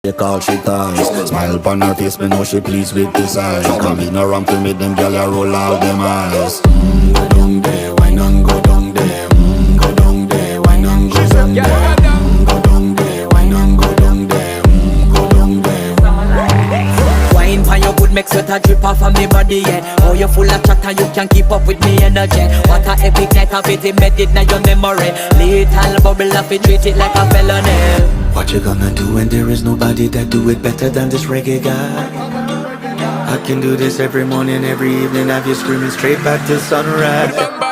They call she ties. Smile upon her face, me know she pleased with this eyes. Come in around to me, them gyal a roll out them eyes. Go down there, why not go down there? Go down there, why not go down there? Go down there, why not go down there? Go down there. Wine pan your good, make sweat a drip off of me body, yeah. Oh, you full of chatter, you can't keep up with me energy. What a epic night of it, embedded in your memory. Little bubble of it, treat it like a felony. What you gonna do when there is nobody that do it better than this reggae guy? I can do this every morning, every evening, have you screaming straight back to sunrise.